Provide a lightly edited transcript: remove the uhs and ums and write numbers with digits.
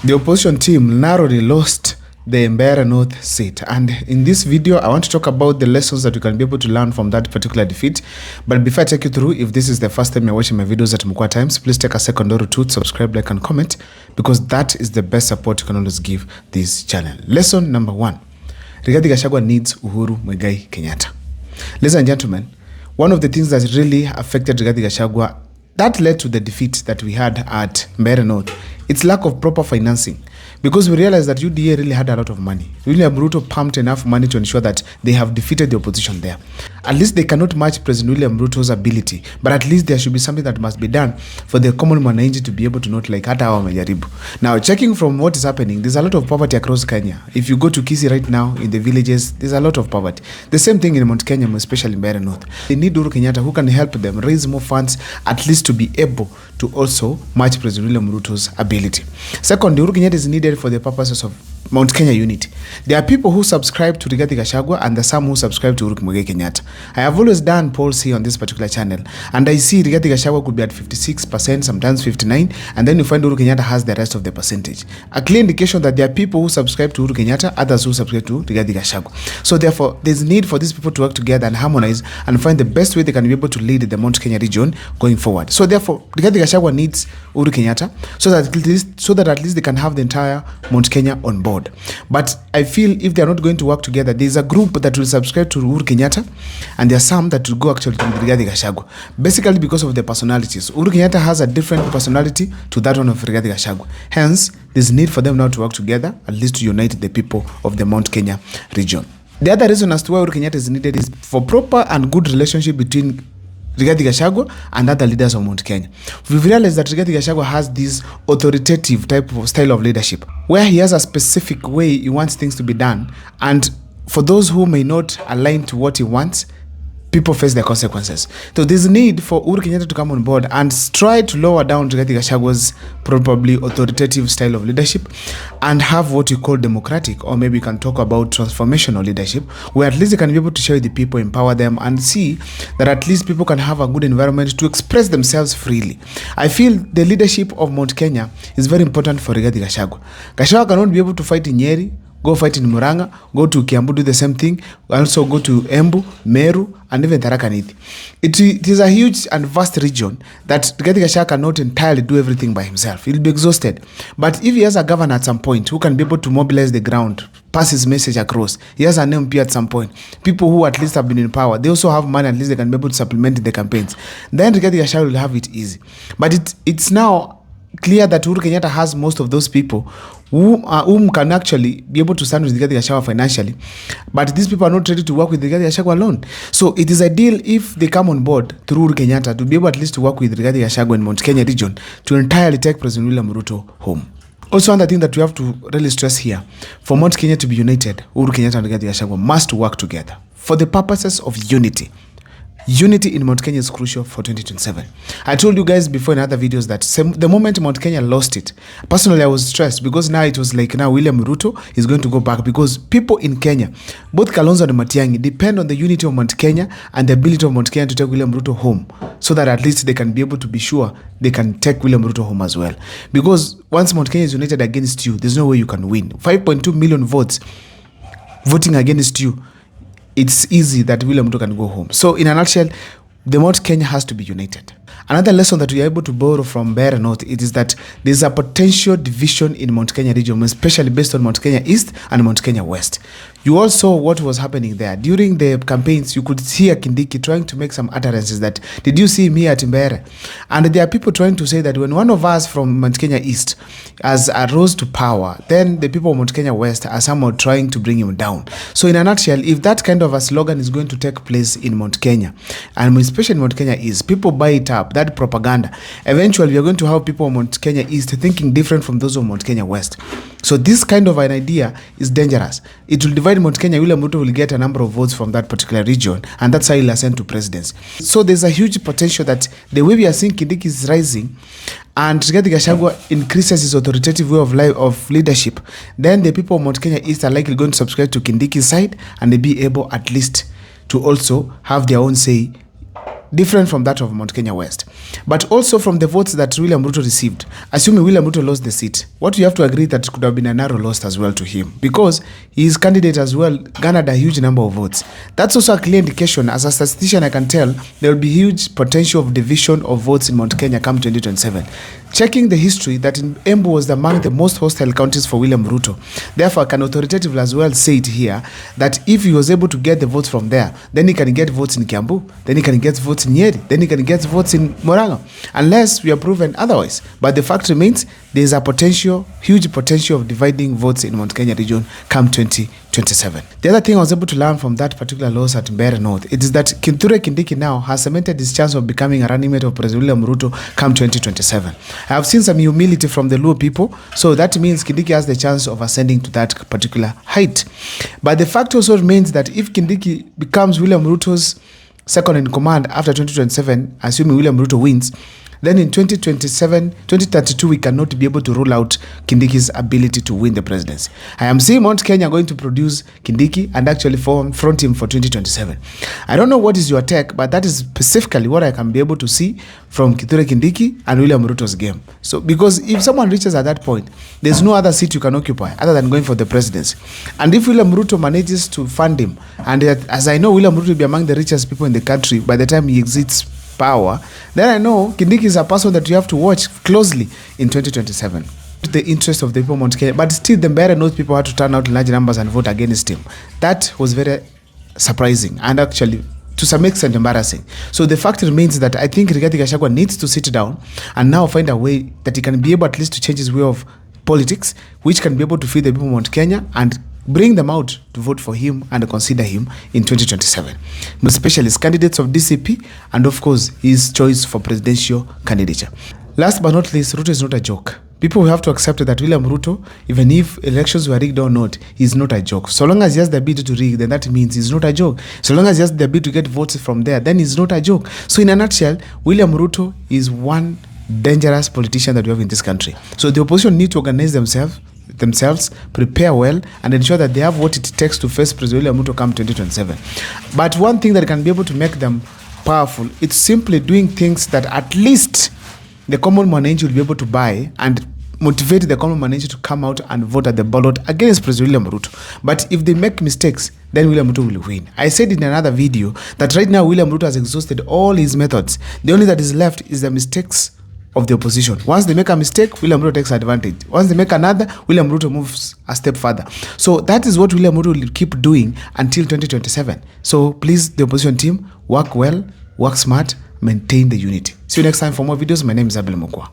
The opposition team narrowly lost the Mbeere North seat, and in this video I want to talk about the lessons that you can be able to learn from that particular defeat. But before I take you through, if this is the first time you're watching my videos at Mukwa Times, please take a second or two to subscribe, like and comment, because that is the best support you can always give this channel. Lesson number 1: Rigathi Gachagua needs Uhuru Muigai Kenyatta. Ladies and gentlemen, one of the things that really affected Rigathi Gachagua that led to the defeat that we had at Mbeere North, it's lack of proper financing. Because we realized that UDA really had a lot of money. William Ruto pumped enough money to ensure that they have defeated the opposition there. At least they cannot match President William Ruto's ability, but at least there should be something that must be done for the common mwananchi to be able to not like hata hawa wamejaribu. Now, checking from what is happening, there's a lot of poverty across Kenya. If you go to Kisii right now, in the villages, there's a lot of poverty. The same thing in Mount Kenya, especially in Mbeere North. They need Uhuru Kenyatta who can help them raise more funds, at least to be able to also match President William Ruto's ability. Second, Uhuru Kenyatta is needed for the purposes of Mount Kenya unity. There are people who subscribe to Rigathi Gachagua and there are some who subscribe to Uhuru Muigai Kenyatta. I have always done polls here on this particular channel, and I see Rigathi Gachagua could be at 56%, sometimes 59%, and then you find Uhuru Kenyatta has the rest of the percentage. A clear indication that there are people who subscribe to Uhuru Kenyatta, others who subscribe to Rigathi Gachagua. So therefore, there's need for these people to work together and harmonize and find the best way they can be able to lead the Mount Kenya region going forward. So therefore, Rigathi Gachagua needs Uhuru Kenyatta so that at least they can have the entire Mount Kenya on board. But I feel if they are not going to work together, there is a group that will subscribe to Uhuru Kenyatta, and there are some that will go actually to Rigathi Gachagua, basically because of their personalities. Uhuru Kenyatta has a different personality to that one of Rigathi Gachagua. Hence, there's need for them now to work together, at least to unite the people of the Mount Kenya region. The other reason as to why Uhuru Kenyatta is needed is for proper and good relationship between Rigathi Gachagua and other leaders of Mount Kenya. We've realized that Rigathi Gachagua has this authoritative type of style of leadership where he has a specific way he wants things to be done, and for those who may not align to what he wants, people face the consequences. So there's need for Uhuru Kenyatta to come on board and try to lower down Rigathi Gachagua's probably authoritative style of leadership and have what you call democratic, or maybe you can talk about transformational leadership, where at least they can be able to share with the people, empower them, and see that at least people can have a good environment to express themselves freely. I feel the leadership of Mount Kenya is very important for Rigathi Gachagua. Gachagua cannot be able to fight in Nyeri, go fight in Muranga, go to Kiambu, do the same thing, also go to Embu, Meru, and even Tharaka Nithi. It is a huge and vast region that Rigathi Gachagua cannot entirely do everything by himself. He'll be exhausted. But if he has a governor at some point who can be able to mobilize the ground, pass his message across, he has an MP at some point, people who at least have been in power, they also have money, at least they can be able to supplement the campaigns, then Rigathi Gachagua will have it easy. But it's now clear that Uhuru Kenyatta has most of those people whom can actually be able to stand with Rigathi Gachagua financially, but these people are not ready to work with Rigathi Gachagua alone. So it is ideal if they come on board through Uhuru Kenyatta to be able at least to work with Rigathi Gachagua in Mount Kenya region to entirely take President William Ruto home. Also, another thing that we have to really stress here, for Mount Kenya to be united, Uhuru Kenyatta and Rigathi Gachagua must work together for the purposes of unity. Unity in Mount Kenya is crucial for 2027. I told you guys before in other videos that the moment Mount Kenya lost it, personally I was stressed because now it was like now William Ruto is going to go back, because people in Kenya, both Kalonzo and Matiang'i, depend on the unity of Mount Kenya and the ability of Mount Kenya to take William Ruto home, so that at least they can be able to be sure they can take William Ruto home as well. Because once Mount Kenya is united against you, there's no way you can win. 5.2 million votes voting against you, it's easy that William Ruto can go home. So in a nutshell, the Mount Kenya has to be united. Another lesson that we are able to borrow from Mbeere North, it is that there's a potential division in Mount Kenya region, especially based on Mount Kenya East and Mount Kenya West. You all saw what was happening there. During the campaigns, you could hear Kindiki trying to make some utterances that, did you see me at Mbeere? And there are people trying to say that when one of us from Mount Kenya East has rose to power, then the people of Mount Kenya West are somehow trying to bring him down. So in a nutshell, if that kind of a slogan is going to take place in Mount Kenya, and especially in Mount Kenya East, people buy it up, that propaganda, eventually we are going to have people of Mount Kenya East thinking different from those of Mount Kenya West. So this kind of an idea is dangerous. It will divide Mount Kenya. William Ruto will get a number of votes from that particular region, and that's how he'll ascend to presidency. So there's a huge potential that the way we are seeing Kindiki is rising, and Rigathi Gachagua increases his authoritative way of leadership, then the people of Mount Kenya East are likely going to subscribe to Kindiki's side, and they be able at least to also have their own say different from that of Mount Kenya West. But also from the votes that William Ruto received, assuming William Ruto lost the seat, what you have to agree that could have been a narrow loss as well to him, because his candidate as well garnered a huge number of votes. That's also a clear indication. As a statistician, I can tell there will be huge potential of division of votes in Mount Kenya come 2027. Checking the history, that Embu was among the most hostile counties for William Ruto. Therefore, I can authoritatively as well say it here that if he was able to get the votes from there, then he can get votes in Kiambu, then he can get votes in Nyeri, then he can get votes in Murang'a, unless we are proven otherwise. But the fact remains, there is a potential, huge potential of dividing votes in Mount Kenya region come 2027. The other thing I was able to learn from that particular loss at Mbeere North, it is that Kithure Kindiki now has cemented his chance of becoming a running mate of President William Ruto come 2027. I have seen some humility from the Luo people, so that means Kindiki has the chance of ascending to that particular height. But the fact also remains that if Kindiki becomes William Ruto's second in command after 2027, assuming William Ruto wins, then in 2027, 2032, we cannot be able to rule out Kindiki's ability to win the presidency. I am seeing Mount Kenya going to produce Kindiki and actually front him for 2027. I don't know what is your take, but that is specifically what I can be able to see from Kithure Kindiki and William Ruto's game. So, because if someone reaches at that point, there's no other seat you can occupy other than going for the presidency. And if William Ruto manages to fund him, and as I know, William Ruto will be among the richest people in the country by the time he exits power, then I know Kindiki is a person that you have to watch closely in 2027. The interest of the people of Mount Kenya, but still the Mbeere North people had to turn out in large numbers and vote against him. That was very surprising and actually to some extent embarrassing. So the fact remains that I think Rigathi Gachagua needs to sit down and now find a way that he can be able at least to change his way of politics, which can be able to feed the people of Mount Kenya and bring them out to vote for him and consider him in 2027, especially as candidates of DCP and of course his choice for presidential candidature. Last but not least, Ruto is not a joke. People will have to accept that William Ruto, even if elections were rigged or not, he's not a joke. So long as he has the ability to rig, then that means he's not a joke. So long as he has the ability to get votes from there, then he's not a joke. So in a nutshell, William Ruto is one dangerous politician that we have in this country. So the opposition need to organize themselves, prepare well, and ensure that they have what it takes to face President William Ruto come 2027. But one thing that can be able to make them powerful, it's simply doing things that at least the common mwananchi will be able to buy and motivate the common mwananchi to come out and vote at the ballot against President William Ruto. But if they make mistakes, then William Ruto will win. I said in another video that right now William Ruto has exhausted all his methods. The only that is left is the mistakes of the opposition. Once they make a mistake, William Ruto takes advantage. Once they make another, William Ruto moves a step further. So that is what William Ruto will keep doing until 2027. So please, the opposition team, work well, work smart, maintain the unity. See you next time for more videos. My name is Abel Mukwa.